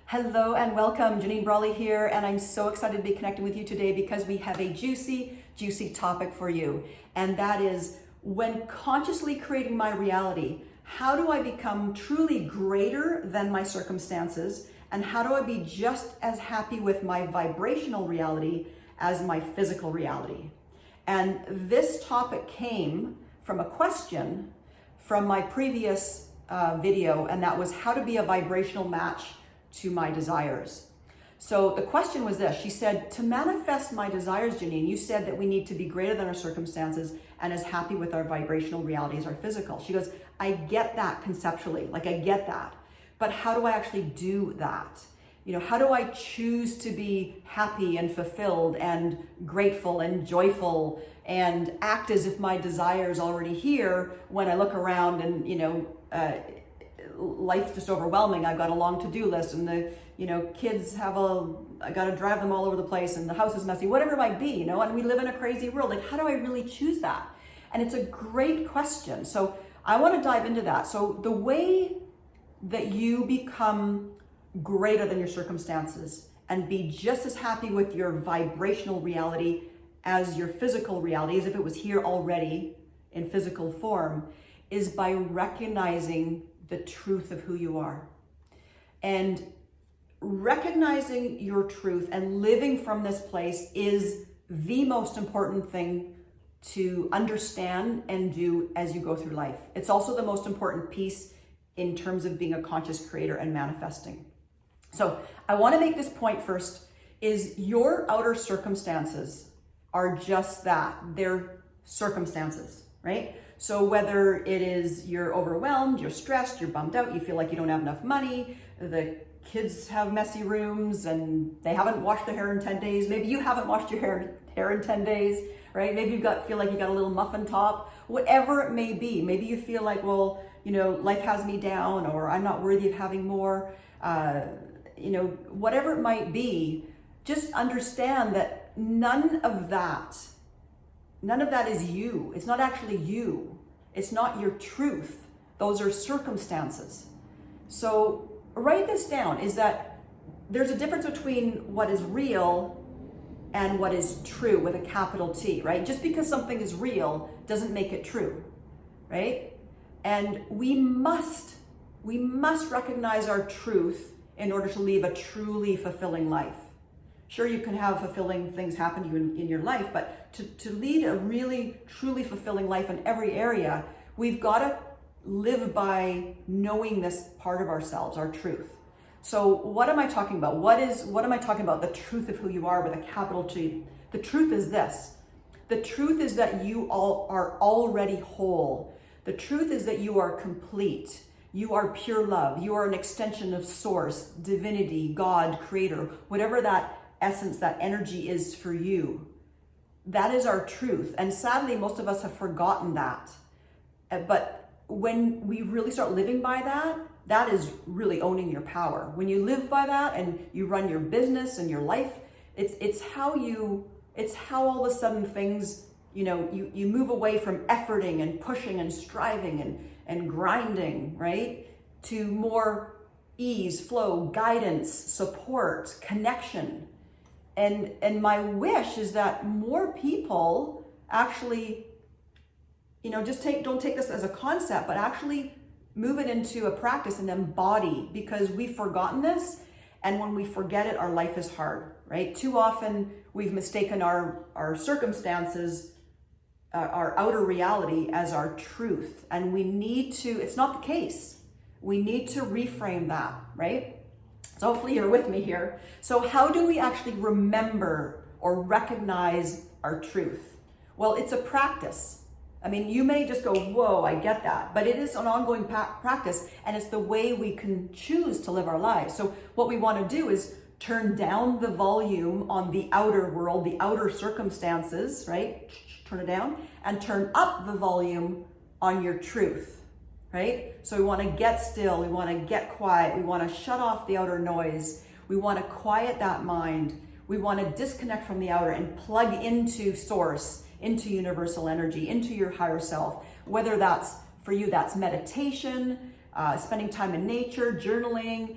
Hello and welcome, Janine Brawley here, and I'm so excited to be connecting with you today because we have a juicy topic for you. And that is, when consciously creating my reality, how do I become truly greater than my circumstances? And how do I be just as happy with my vibrational reality as my physical reality? And this topic came from a question from my previous video, and that was how to be a vibrational match to my desires. So the question was this. She said, to manifest my desires, Janine, you said that we need to be greater than our circumstances and as happy with our vibrational reality as our physical. She goes, I get that conceptually, like I get that, but how do I actually do that? You know, how do I choose to be happy and fulfilled and grateful and joyful and act as if my desire is already here when I look around and, life's just overwhelming. I've got a long to-do list and the, kids I got to drive them all over the place and the house is messy, whatever it might be, and we live in a crazy world. Like, how do I really choose that? And it's a great question. So I want to dive into that. So the way that you become greater than your circumstances and be just as happy with your vibrational reality as your physical reality, as if it was here already in physical form, is by recognizing the truth of who you are. And recognizing your truth and living from this place is the most important thing to understand and do as you go through life. It's also the most important piece in terms of being a conscious creator and manifesting. So I want to make this point first, is your outer circumstances are just that. They're circumstances, right? So whether it is you're overwhelmed, you're stressed, you're bummed out, you feel like you don't have enough money, the kids have messy rooms and they haven't washed their hair in 10 days. Maybe you haven't washed your hair in 10 days, right? Maybe feel like you got a little muffin top, whatever it may be. Maybe you feel like, well, life has me down, or I'm not worthy of having more, whatever it might be. Just understand that none of that is you. It's not actually you. It's not your truth. Those are circumstances. So write this down, is that there's a difference between what is real and what is true with a capital T, right? Just because something is real doesn't make it true, right? And we must recognize our truth in order to live a truly fulfilling life. Sure, you can have fulfilling things happen to you in your life, but to lead a really, truly fulfilling life in every area, we've got to live by knowing this part of ourselves, our truth. So what am I talking about? What am I talking about? The truth of who you are with a capital T. The truth is this. The truth is that you all are already whole. The truth is that you are complete. You are pure love. You are an extension of source, divinity, God, creator, whatever that essence, that energy is for you. That is our truth. And sadly, most of us have forgotten that. But when we really start living by that, that is really owning your power. When you live by that and you run your business and your life, it's how all of a sudden things, you move away from efforting and pushing and striving and grinding, right? To more ease, flow, guidance, support, connection. And my wish is that more people actually, don't take this as a concept, but actually move it into a practice and embody, because we've forgotten this. And when we forget it, our life is hard, right? Too often we've mistaken our circumstances, our outer reality as our truth. And we need to, it's not the case. We need to reframe that, right? So hopefully you're with me here. So how do we actually remember or recognize our truth? Well, it's a practice. I mean, you may just go, whoa, I get that. But it is an ongoing practice, and it's the way we can choose to live our lives. So what we want to do is turn down the volume on the outer world, the outer circumstances, right? Turn it down, and turn up the volume on your truth. Right? So we want to get still, we want to get quiet, we want to shut off the outer noise, we want to quiet that mind, we want to disconnect from the outer and plug into source, into universal energy, into your higher self, whether that's For you, that's meditation, spending time in nature, journaling,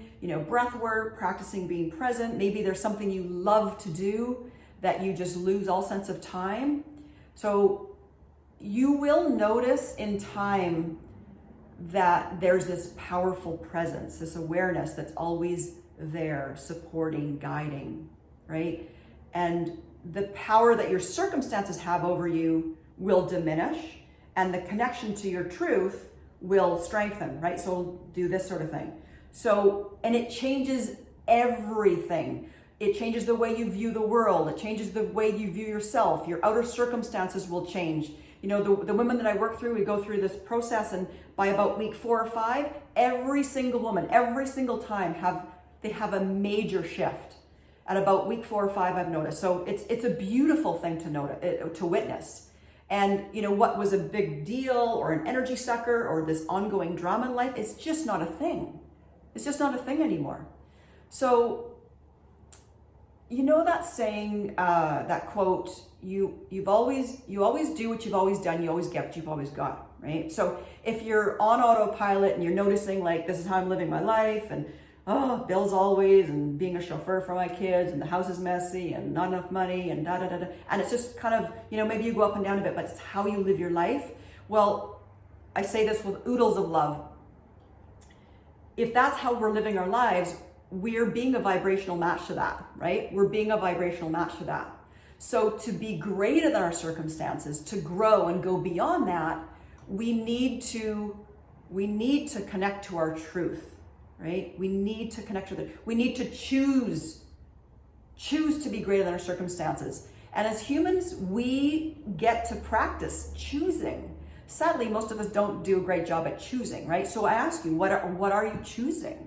breath work, practicing being present. Maybe there's something you love to do that you just lose all sense of time. So you will notice in time that there's this powerful presence, this awareness that's always there, supporting, guiding, right? And the power that your circumstances have over you will diminish, and the connection to your truth will strengthen, right? So do this sort of thing. So, and it changes everything. It changes the way you view the world. It changes the way you view yourself. Your outer circumstances will change. The women that I work through, we go through this process, and by about week 4 or 5, every single woman, every single time they have a major shift. At about week 4 or 5, I've noticed. So it's a beautiful thing to witness. And what was a big deal or an energy sucker or this ongoing drama in life, it's just not a thing. It's just not a thing anymore. So, that saying, that quote, you always do what you've always done, you always get what you've always got, right? So if you're on autopilot and you're noticing like, this is how I'm living my life, and bills always, and being a chauffeur for my kids, and the house is messy, and not enough money, and da-da-da-da. And it's just kind of, maybe you go up and down a bit, but it's how you live your life. Well, I say this with oodles of love. If that's how we're living our lives, we're being a vibrational match to that, right? We're being a vibrational match to that. So to be greater than our circumstances, to grow and go beyond that, we need to connect to our truth. Right? We need to connect with it. We need to choose to be greater than our circumstances. And as humans, we get to practice choosing. Sadly, most of us don't do a great job at choosing, right? So I ask you, what are you choosing?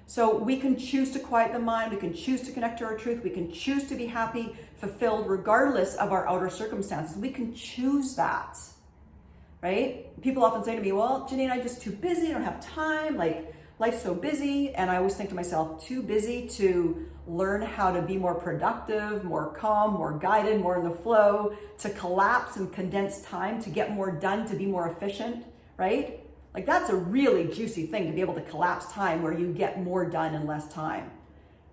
So we can choose to quiet the mind. We can choose to connect to our truth. We can choose to be happy, fulfilled, regardless of our outer circumstances. We can choose that, right? People often say to me, well, Janine, I'm just too busy. I don't have time. Life's so busy. And I always think to myself, too busy to learn how to be more productive, more calm, more guided, more in the flow, to collapse and condense time, to get more done, to be more efficient, right? That's a really juicy thing, to be able to collapse time where you get more done in less time.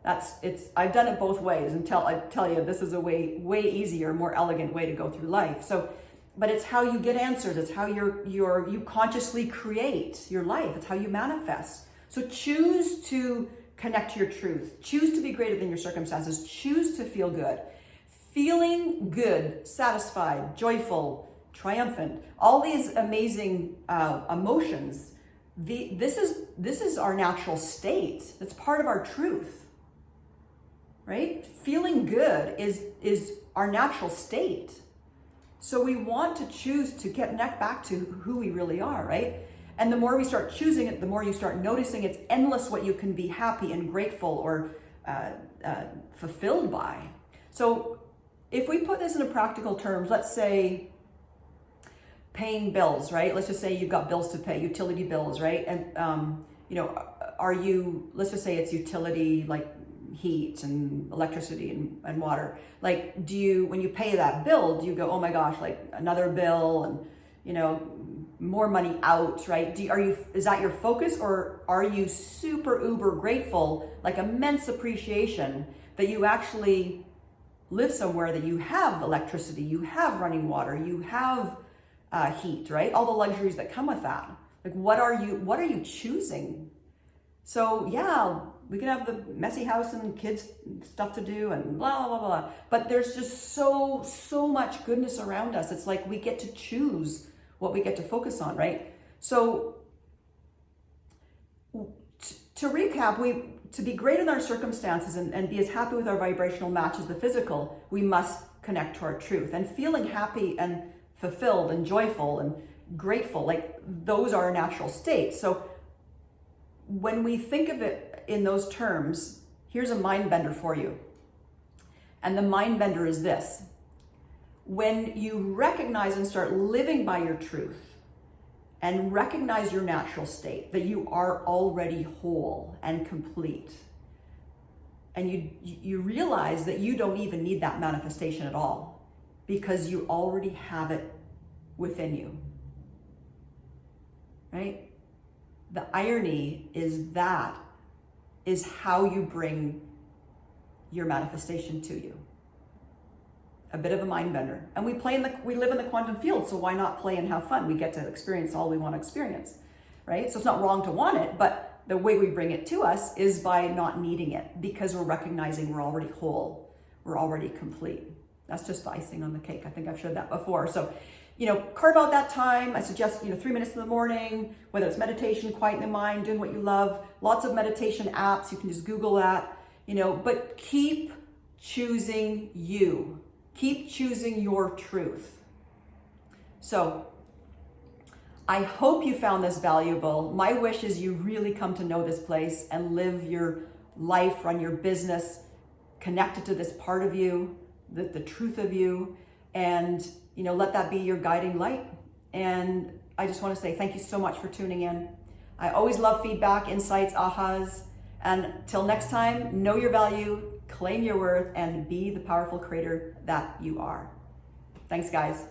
I've done it both ways, and I tell you, this is a way easier, more elegant way to go through life. So, but it's how you get answers. It's how you consciously create your life. It's how you manifest. So choose to connect to your truth. Choose to be greater than your circumstances. Choose to feel good. Feeling good, satisfied, joyful, triumphant, all these amazing emotions. This is our natural state. It's part of our truth, right? Feeling good is our natural state. So we want to choose to connect back to who we really are, right? And the more we start choosing it, the more you start noticing it's endless what you can be happy and grateful or fulfilled by. So if we put this into practical terms, let's say paying bills, right? Let's just say you've got bills to pay, utility bills, right? And, let's just say it's utility, like heat and electricity and water. When you pay that bill, do you go, oh my gosh, another bill and, more money out, right? Is that your focus, or are you super uber grateful, immense appreciation that you actually live somewhere that you have electricity, you have running water, you have heat, right? All the luxuries that come with that. What are you choosing? So yeah, we can have the messy house and kids stuff to do and blah, blah, blah, blah. But there's just so much goodness around us. It's like we get to choose what we get to focus on, right? So to recap, to be greater than our circumstances and be as happy with our vibrational match as the physical, we must connect to our truth. And feeling happy and fulfilled and joyful and grateful, those are our natural states. So when we think of it in those terms, here's a mind bender for you. And the mind bender is this. When you recognize and start living by your truth and recognize your natural state, that you are already whole and complete, and you realize that you don't even need that manifestation at all because you already have it within you. right? The irony is that is how you bring your manifestation to you. A bit of a mind bender. And we live in the quantum field, so why not play and have fun? We get to experience all we want to experience, right? So it's not wrong to want it, but the way we bring it to us is by not needing it, because we're recognizing we're already whole, we're already complete. That's just the icing on the cake. I think I've shared that before. So, carve out that time. I suggest, 3 minutes in the morning, whether it's meditation, quieting the mind, doing what you love. Lots of meditation apps. You can just Google that, but keep choosing you. Keep choosing your truth. So I hope you found this valuable. My wish is you really come to know this place and live your life, run your business, connected to this part of you, the truth of you, and let that be your guiding light. And I just want to say thank you so much for tuning in. I always love feedback, insights, ahas. And till next time, know your value, claim your worth, and be the powerful creator that you are. Thanks, guys.